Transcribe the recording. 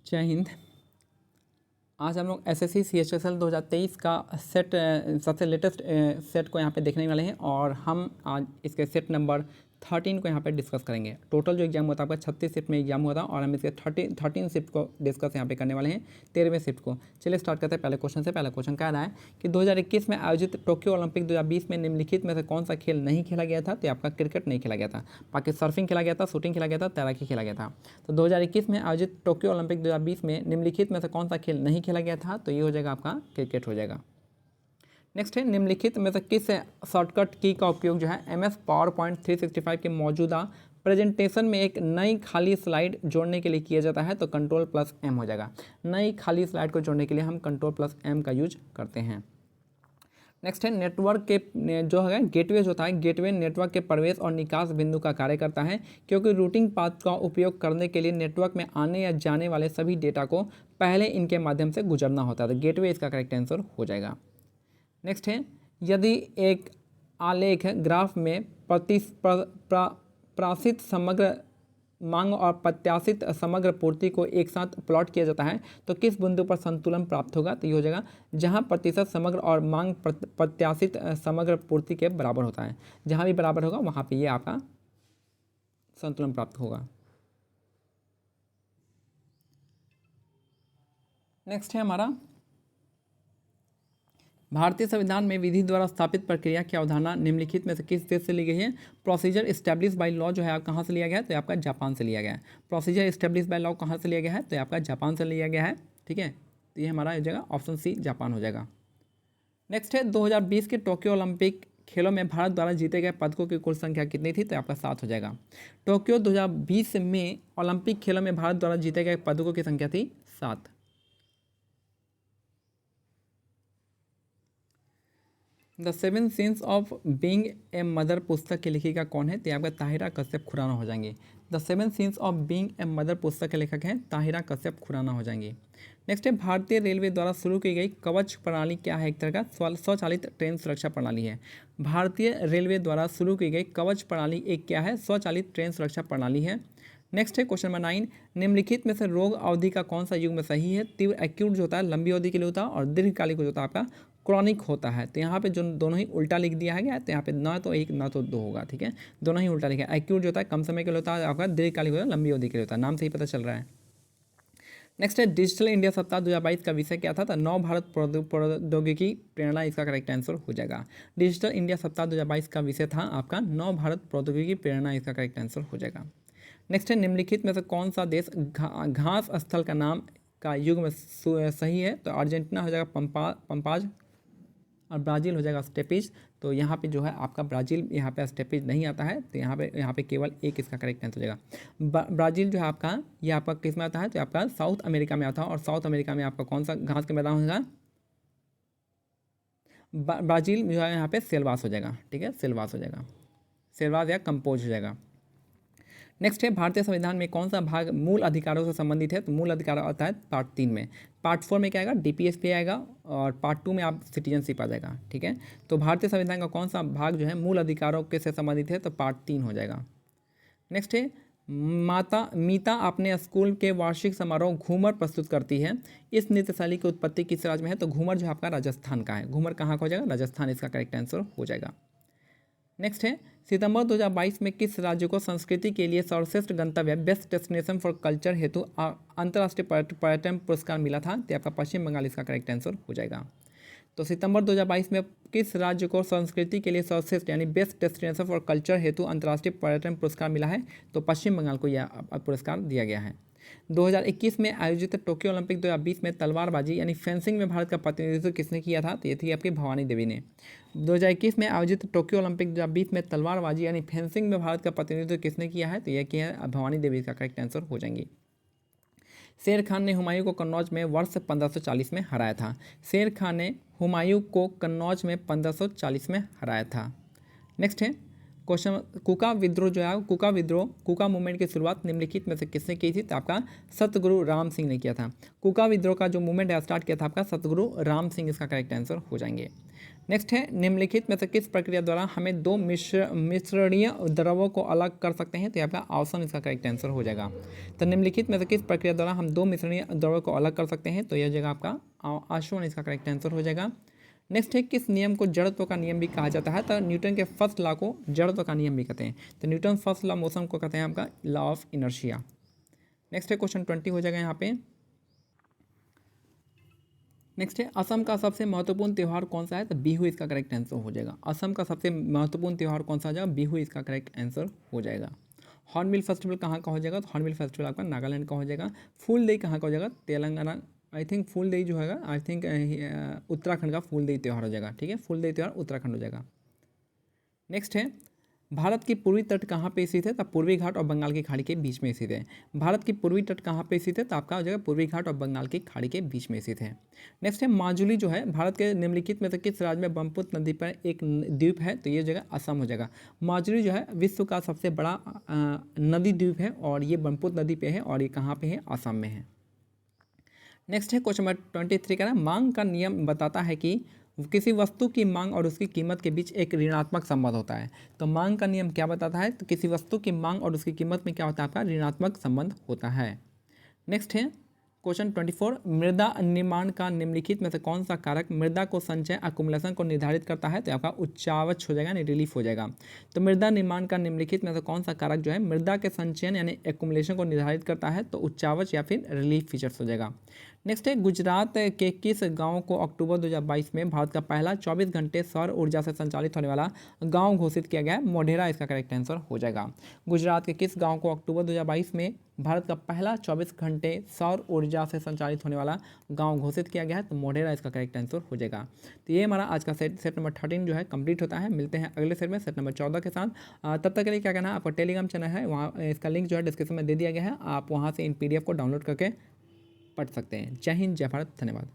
जय हिंद। आज हम लोग एसएससी CHSL 2023 का सेट सबसे लेटेस्ट सेट को यहाँ पे देखने वाले हैं और हम आज इसके सेट नंबर 13 को यहाँ पे डिस्कस करेंगे। टोटल जो एग्जाम होता है आपका 36 शिफ्ट में एग्जाम होता है और हम इसके 13 शिफ्ट को डिस्कस यहाँ पे करने वाले हैं 13वें शिफ्ट को। चलिए स्टार्ट करते हैं पहले क्वेश्चन से। पहला क्वेश्चन कह रहा है कि 2021 में आयोजित टोक्यो ओलंपिक 2020 में निम्नलिखित में से कौन सा खेल नहीं खेला गया था? तो आपका क्रिकेट नहीं खेला गया था, बाकी सर्फिंग खेला गया था, शूटिंग खेला गया था, तैराकी खेला गया था। तो 2021 में आयोजित टोक्यो ओलंपिक 2020 में निम्नलिखित में से कौन सा खेल नहीं खेला गया था? तो ये हो जाएगा आपका क्रिकेट हो जाएगा। नेक्स्ट है निम्नलिखित में से किस शॉर्टकट की का उपयोग जो है MS PowerPoint 365 के मौजूदा प्रेजेंटेशन में एक नई खाली स्लाइड जोड़ने के लिए किया जाता है? तो Ctrl+M हो जाएगा। नई खाली स्लाइड को जोड़ने के लिए हम Ctrl+M का यूज करते हैं। नेक्स्ट है नेटवर्क के जो है गेटवे जो होता है, गेटवे नेटवर्क के प्रवेश और निकास बिंदु का कार्य करता है क्योंकि रूटिंग पाथ का उपयोग करने के लिए नेटवर्क में आने या जाने वाले सभी डेटा को पहले इनके माध्यम से गुजरना होता है। तो गेटवे इसका करेक्ट आंसर हो जाएगा। नेक्स्ट है यदि एक आलेख ग्राफ में प्राशित समग्र मांग और प्रत्याशित समग्र पूर्ति को एक साथ प्लॉट किया जाता है तो किस बिंदु पर संतुलन प्राप्त होगा? तो ये हो जाएगा जहां प्रतिशत समग्र और मांग प्रत्याशित समग्र पूर्ति के बराबर होता है। जहां भी बराबर होगा वहां पे ये आपका संतुलन प्राप्त होगा। नेक्स्ट है हमारा भारतीय संविधान में विधि द्वारा स्थापित प्रक्रिया की अवधारणा निम्नलिखित में से किस देश से ली गई है? प्रोसीजर इस्टेब्लिश बाय लॉ जो है आप कहाँ से लिया गया है? तो आपका जापान से लिया गया है। प्रोसीजर इस्टेब्लिश बाय लॉ कहाँ से लिया गया है? तो आपका जापान से लिया गया है। ठीक है, तो ये हमारा हो जाएगा ऑप्शन सी जापान हो जाएगा। नेक्स्ट है 2020 के टोक्यो ओलंपिक खेलों में भारत द्वारा जीते गए पदकों की कुल संख्या कितनी थी? तो आपका 7 हो जाएगा। टोक्यो 2020 में ओलंपिक खेलों में भारत द्वारा जीते गए पदकों की संख्या थी 7। The 7 scenes of being a mother पुस्तक की लेखिका कौन है? तो आपका ताहिरा कश्यप खुराना हो जाएंगे। The 7 scenes of being a mother पुस्तक के लेखक हैं ताहिरा कश्यप खुराना हो जाएंगे। नेक्स्ट है भारतीय रेलवे द्वारा शुरू की गई कवच प्रणाली क्या है? एक तरह का स्वचालित ट्रेन सुरक्षा प्रणाली है। भारतीय रेलवे द्वारा शुरू की गई कवच प्रणाली एक क्या है? स्वचालित ट्रेन सुरक्षा प्रणाली है। नेक्स्ट है क्वेश्चन नंबर 9, निम्नलिखित में से रोग अवधि का कौन सा युग में सही है? तीव्र एक्यूट जो होता है लंबी अवधि के लिए होता है और दीर्घकालिक जो होता है आपका क्रॉनिक होता है। तो यहाँ पे जो दोनों ही उल्टा लिख दिया है तो यहाँ पे ना तो एक ना तो दो होगा। ठीक है, दोनों ही उल्टा लिखा है। एक्यूट जो होता है कम समय के लिए होता है, आपका दीर्घकालिक होता है लंबी अवधि के लिए होता है। नाम से ही पता चल रहा है। नेक्स्ट है डिजिटल इंडिया सप्ताह 2022 का विषय क्या था? तो नव भारत प्रौद्योगिकी प्रेरणा इसका करेक्ट आंसर हो जाएगा। डिजिटल इंडिया सप्ताह 2022 का विषय था आपका नव भारत प्रौद्योगिकी प्रेरणा, इसका करेक्ट आंसर हो जाएगा। नेक्स्ट है निम्नलिखित में से कौन सा देश घास स्थल का नाम का युग में सही है? तो अर्जेंटीना हो जाएगा पंपाज और ब्राज़ील हो जाएगा स्टेपिज। तो यहाँ पे जो है आपका ब्राज़ील यहाँ पे स्टेपिज नहीं आता है, तो यहाँ पे केवल एक इसका करेक्ट आंसर हो जाएगा। ब्राज़ील जो है आपका ये आपका किस में आता है? तो आपका साउथ अमेरिका में आता है और साउथ अमेरिका में आपका कौन सा घास का मैदान होगा? ब्राज़ील जो है यहाँ पे सेलवास हो जाएगा। ठीक है, सेलवास हो जाएगा, सेलवास या कंपोज हो जाएगा। नेक्स्ट है भारतीय संविधान में कौन सा भाग मूल अधिकारों से संबंधित है? तो मूल अधिकार आता है पार्ट 3 में। पार्ट 4 में क्या आएगा? DPSP आएगा और पार्ट 2 में आप सिटीजनशिप आ जाएगा। ठीक है, तो भारतीय संविधान का कौन सा भाग जो है मूल अधिकारों के से संबंधित है? तो पार्ट 3 हो जाएगा। नेक्स्ट है मीता अपने स्कूल के वार्षिक समारोह घूमर प्रस्तुत करती है। इस नृत्य शैली की उत्पत्ति किस राज्य में है? तो घूमर जो आपका राजस्थान का है। घूमर कहाँ का हो जाएगा? राजस्थान, इसका करेक्ट आंसर हो जाएगा। नेक्स्ट है सितंबर 2022 में किस राज्य को संस्कृति के लिए सर्वश्रेष्ठ गंतव्य बेस्ट डेस्टिनेशन फॉर कल्चर हेतु अंतर्राष्ट्रीय पर्यटन पुरस्कार मिला था? तो आपका पश्चिम बंगाल इसका करेक्ट आंसर हो जाएगा। तो सितंबर 2022 में किस राज्य को संस्कृति के लिए सर्वश्रेष्ठ यानी बेस्ट डेस्टिनेशन फॉर कल्चर हेतु अंतर्राष्ट्रीय पर्यटन पुरस्कार मिला है? तो पश्चिम बंगाल को यह पुरस्कार दिया गया है। 2021 में आयोजित टोक्यो ओलंपिक 2020 में तलवारबाजी यानी फेंसिंग में भारत का प्रतिनिधित्व किसने किया था? तो ये थी आपकी भवानी देवी ने। 2021 में आयोजित टोक्यो ओलंपिक 2020 में तलवारबाजी यानी फेंसिंग में भारत का प्रतिनिधित्व किसने किया है? तो यह किया है भवानी देवी, का करेक्ट आंसर हो जाएंगी। शेर खान ने हुमायूं को कन्नौज में वर्ष 1540 में हराया था। शेर खान ने हुमायूं को कन्नौज में 1540 में हराया था। नेक्स्ट है क्वेश्चन कुका विद्रोह जो है कुका मूवमेंट की शुरुआत निम्नलिखित में से किसने की थी? तो आपका सतगुरु राम सिंह ने किया था। कुका विद्रोह का जो मूवमेंट है स्टार्ट किया था आपका सतगुरु राम सिंह, इसका करेक्ट आंसर हो जाएंगे। नेक्स्ट है निम्नलिखित में से किस प्रक्रिया द्वारा हमें दो मिश्रणीय द्रवों को अलग कर सकते हैं, तो यहाँ पे ऑप्शन इसका करेक्ट आंसर हो जाएगा। तो निम्नलिखित में से किस प्रक्रिया द्वारा हम दो मिश्रणीय द्रवों को अलग कर सकते हैं, तो यह जगह आपका ऑप्शन इसका करेक्ट आंसर हो जाएगा। नेक्स्ट है किस नियम को जड़त्व का नियम भी कहा जाता है, तो न्यूटन के फर्स्ट लॉ को जड़त्व का नियम भी कहते हैं। तो न्यूटन फर्स्ट लॉ मोशन को कहते हैं आपका लॉ ऑफ इनर्शिया। नेक्स्ट है क्वेश्चन 20 हो जाएगा यहाँ पे। नेक्स्ट है असम का सबसे महत्वपूर्ण त्यौहार कौन सा है, तो बिहू इसका करेक्ट आंसर हो जाएगा। असम का सबसे महत्वपूर्ण त्यौहार कौन सा हो जाएगा, बिहू इसका करेक्ट आंसर हो जाएगा। हॉर्नबिल फेस्टिवल कहाँ का हो जाएगा, तो हॉर्नबिल फेस्टिवल आपका नागालैंड का हो जाएगा। फूल देई कहाँ का हो जाएगा, तेलंगाना। आई थिंक फूल देई जो है आई थिंक उत्तराखंड का फूल देई त्यौहार हो जाएगा। ठीक है, फूल देई त्यौहार उत्तराखंड हो जाएगा। नेक्स्ट है भारत की पूर्वी तट कहाँ पे स्थित है, तो पूर्वी घाट और बंगाल की खाड़ी के बीच में स्थित है। भारत की पूर्वी तट कहाँ पे स्थित है, तो आपका हो जाएगा पूर्वी घाट और बंगाल की खाड़ी के बीच में स्थित है। नेक्स्ट है माजुली जो है भारत के निम्नलिखित में से किस राज्य में ब्रह्मपुत्र नदी पर एक द्वीप है, तो ये जगह असम हो जाएगा। माजुली जो है विश्व का सबसे बड़ा नदी द्वीप है और ये ब्रह्मपुत्र नदी पे है और ये कहाँ पे है, असम में है। नेक्स्ट है क्वेश्चन नंबर 23 का ना, मांग का नियम बताता है कि किसी वस्तु की मांग और उसकी कीमत के बीच एक ऋणात्मक संबंध होता है। तो मांग का नियम क्या बताता है, तो किसी वस्तु की मांग और उसकी कीमत में क्या होता है, आपका ऋणात्मक संबंध होता है। नेक्स्ट है क्वेश्चन 24, मृदा निर्माण का निम्नलिखित में से कौन सा कारक मृदा को संचय अकुमुलेशन को निर्धारित करता है, तो आपका उच्चावच हो जाएगा यानी रिलीफ हो जाएगा। तो मृदा निर्माण का निम्नलिखित में से कौन सा कारक जो है मृदा के संचयन यानी एकुमुलेशन को निर्धारित करता है, तो उच्चावच या फिर रिलीफ फीचर्स हो जाएगा। नेक्स्ट है गुजरात के किस गांव को अक्टूबर 2022 में भारत का पहला 24 घंटे सौर ऊर्जा से संचालित होने वाला गांव घोषित किया गया है, मोढेरा इसका करेक्ट आंसर हो जाएगा। गुजरात के किस गांव को अक्टूबर 2022 में भारत का पहला 24 घंटे सौर ऊर्जा से संचालित होने वाला गांव घोषित किया गया है, तो मोढेरा इसका करेक्ट आंसर हो जाएगा। तो ये हमारा आज का सेट नंबर 13 जो है कंप्लीट होता है। मिलते हैं अगले सेट में सेट नंबर 14 के साथ। तब तक के लिए क्या करना है, आपका टेलीग्राम चैनल है, वहाँ इसका लिंक जो है डिस्क्रिप्शन में दे दिया गया है, आप वहाँ से इन PDF को डाउनलोड करके पढ़ सकते हैं। जय हिंद, जय भारत, धन्यवाद।